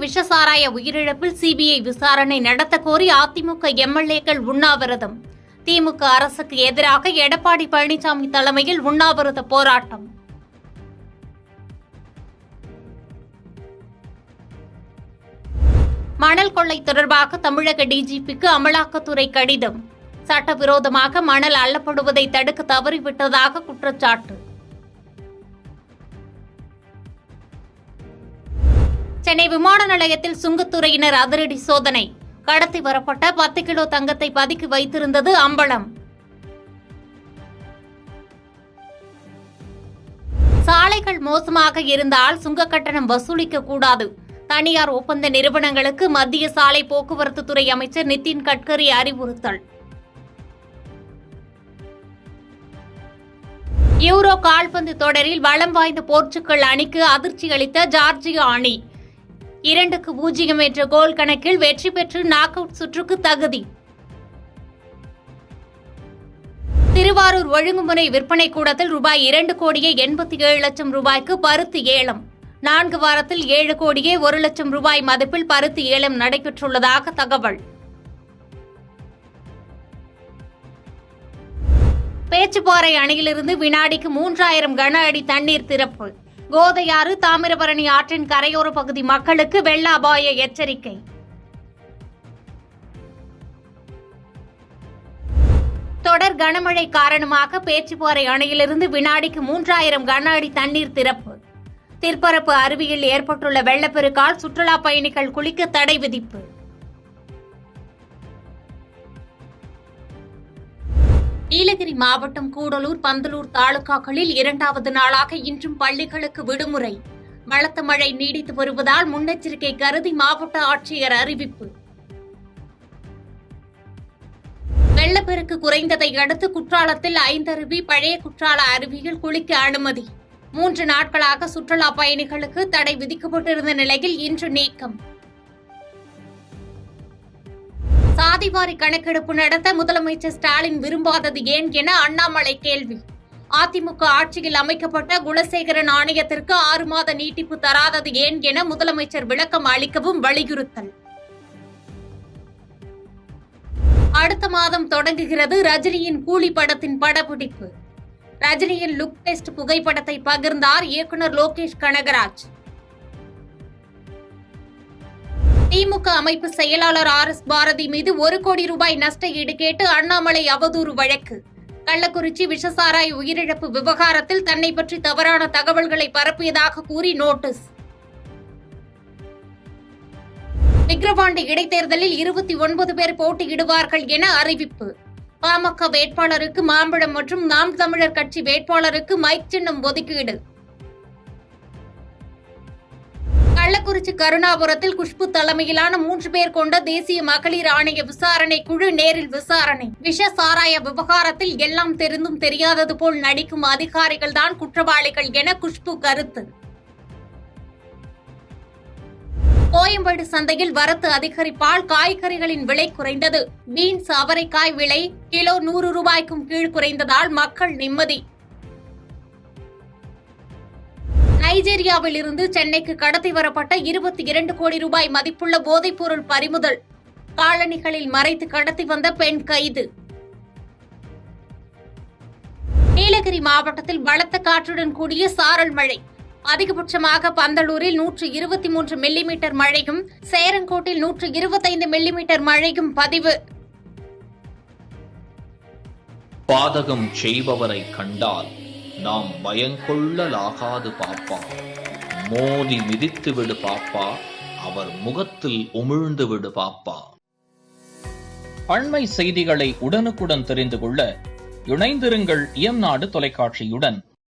விஷசாராய உயிரிழப்பில் CBI விசாரணை நடத்த கோரி அதிமுக எம்எல்ஏக்கள் உண்ணாவிரதம். திமுக அரசுக்கு எதிராக எடப்பாடி பழனிசாமி தலைமையில் உண்ணாவிரத போராட்டம். மணல் கொள்ளை தொடர்பாக தமிழக டிஜிபிக்கு அமலாக்கத்துறை கடிதம். சட்டவிரோதமாக மணல் அள்ளப்படுவதை தடுக்க தவறிவிட்டதாக குற்றச்சாட்டு. சென்னை விமான நிலையத்தில் சுங்கத்துறையினர் அதிரடி சோதனை. கடத்தி வரப்பட்ட 10 கிலோ தங்கத்தை பதுக்கி வைத்திருந்தது அம்பலம். சாலைகள் மோசமாக இருந்தால் சுங்க கட்டணம் வசூலிக்க கூடாது. தனியார் ஒப்பந்த நிறுவனங்களுக்கு மத்திய சாலை போக்குவரத்து துறை அமைச்சர் நிதின் கட்கரி அறிவுறுத்தல். யூரோ கால்பந்து தொடரில் வலம் வாய்ந்த போர்ச்சுகல் அணிக்கு அதிர்ச்சி அளித்த ஜார்ஜியா அணி 2-0 என்ற கோல் கணக்கில் வெற்றி பெற்று நாக் அவுட் சுற்றுக்கு தகுதி. திருவாரூர் ஒழுங்குமுறை விற்பனை கூடத்தில் ரூபாய் 2,87,00,000 ரூபாய்க்கு பருத்தி ஏலம். 4 வாரத்தில் 7,01,00,000 ரூபாய் மதிப்பில் பருத்தி ஏலம் நடைபெற்றுள்ளதாக தகவல். பேச்சுப்பாறை அணையிலிருந்து வினாடிக்கு 3000 கன அடி தண்ணீர் திறப்பு. கோதையாறு தாமிரபரணி ஆற்றின் கரையோர பகுதி மக்களுக்கு வெள்ள அபாய எச்சரிக்கை. தொடர் கனமழை காரணமாக பேச்சுப்பாறை அணையிலிருந்து வினாடிக்கு 3000 கன அடி தண்ணீர் திறப்பு. திற்பரப்பு அருவியில் ஏற்பட்டுள்ள வெள்ளப்பெருக்கால் சுற்றுலா பயணிகள் குளிக்க தடை விதிப்பு. நீலகிரி மாவட்டம் கூடலூர், பந்தலூர் தாலுகாக்களில் 2வது நாளாக இன்றும் பள்ளிகளுக்கு விடுமுறை. பலத்த மழை நீடித்து வருவதால் முன்னெச்சரிக்கை கருதி மாவட்ட ஆட்சியர் அறிவிப்பு. வெள்ளப்பெருக்கு குறைந்ததை அடுத்து குற்றாலத்தில் 5 அருவி, பழைய குற்றால அருவியில் குளிக்க அனுமதி. 3 நாட்களாக சுற்றுலா பயணிகளுக்கு தடை விதிக்கப்பட்டிருந்த நிலையில் இன்று நீக்கம். சாதிவாரி கணக்கெடுப்பு நடத்த முதலமைச்சர் ஸ்டாலின் விரும்பாதது ஏன் என அண்ணாமலை கேள்வி. அதிமுக ஆட்சியில் அமைக்கப்பட்ட குலசேகரன் ஆணையத்திற்கு 6 மாத நீட்டிப்பு தராதது ஏன் என முதலமைச்சர் விளக்கம் அளிக்கவும் வலியுறுத்தல். அடுத்த மாதம் தொடங்குகிறது ரஜினியின் கூலி படத்தின் படப்பிடிப்பு. ரஜினியின் லுக் டெஸ்ட் புகைப்படத்தை பகிர்ந்தார் இயக்குநர் லோகேஷ் கனகராஜ். திமுக அமைப்பு செயலாளர் RS பாரதி மீது 1 கோடி ரூபாய் நஷ்ட ஈடு கேட்டு அண்ணாமலை அவதூறு வழக்கு. கள்ளக்குறிச்சி விஷசாராய் உயிரிழப்பு விவகாரத்தில் தன்னை பற்றி தவறான தகவல்களை பரப்பியதாக கூறி நோட்டீஸ். விக்கிரவாண்டி இடைத்தேர்தலில் 29 பேர் போட்டியிடுவார்கள் என அறிவிப்பு. பாமக வேட்பாளருக்கு மாம்பழம் மற்றும் நாம் தமிழர் கட்சி வேட்பாளருக்கு மைக் சின்னம் ஒதுக்கீடு. கள்ளக்குறிச்சி கருணாபுரத்தில் குஷ்பு தலைமையிலான 3 பேர் கொண்ட தேசிய மகளிர் ஆணைய விசாரணை குழு நேரில் விசாரணை. விஷ சாராய விவகாரத்தில் எல்லாம் தெரிந்தும் தெரியாதது போல் நடிக்கும் அதிகாரிகள் தான் குற்றவாளிகள் என குஷ்பு கருத்து. கோயம்பேடு சந்தையில் வரத்து அதிகரிப்பால் காய்கறிகளின் விலை குறைந்தது. பீன்ஸ், அவரைக்காய் விலை கிலோ 100 ரூபாய்க்கும் கீழ் குறைந்ததால் மக்கள் நிம்மதி. நைஜீரியாவில் இருந்து சென்னைக்கு கடத்தி வரப்பட்ட 22 கோடி ரூபாய் மதிப்புள்ள போதைப்பொருள் பறிமுதல். காலணிகளில் மறைத்து கடத்தி வந்த பெண் கைது. நீலகிரி மாவட்டத்தில் பலத்த காற்றுடன் கூடிய சாரல் மழை. அதிகபட்சமாக பந்தலூரில் 123 மில்லிமீட்டர் மழையும், சேரங்கோட்டில் 125 மில்லிமீட்டர் மழையும் பதிவு. பாதகம் செய்பவரை கண்டால் நாம் பயங்கொள்ளலாகாது பாப்பா. மோதி மிதித்து விடு பாப்பா, அவர் முகத்தில் உமிழ்ந்து விடு பாப்பா. அண்மை செய்திகளை உடனுக்குடன் தெரிந்து கொள்ள இணைந்திருங்கள் இயம்நாடு தொலைக்காட்சியுடன்.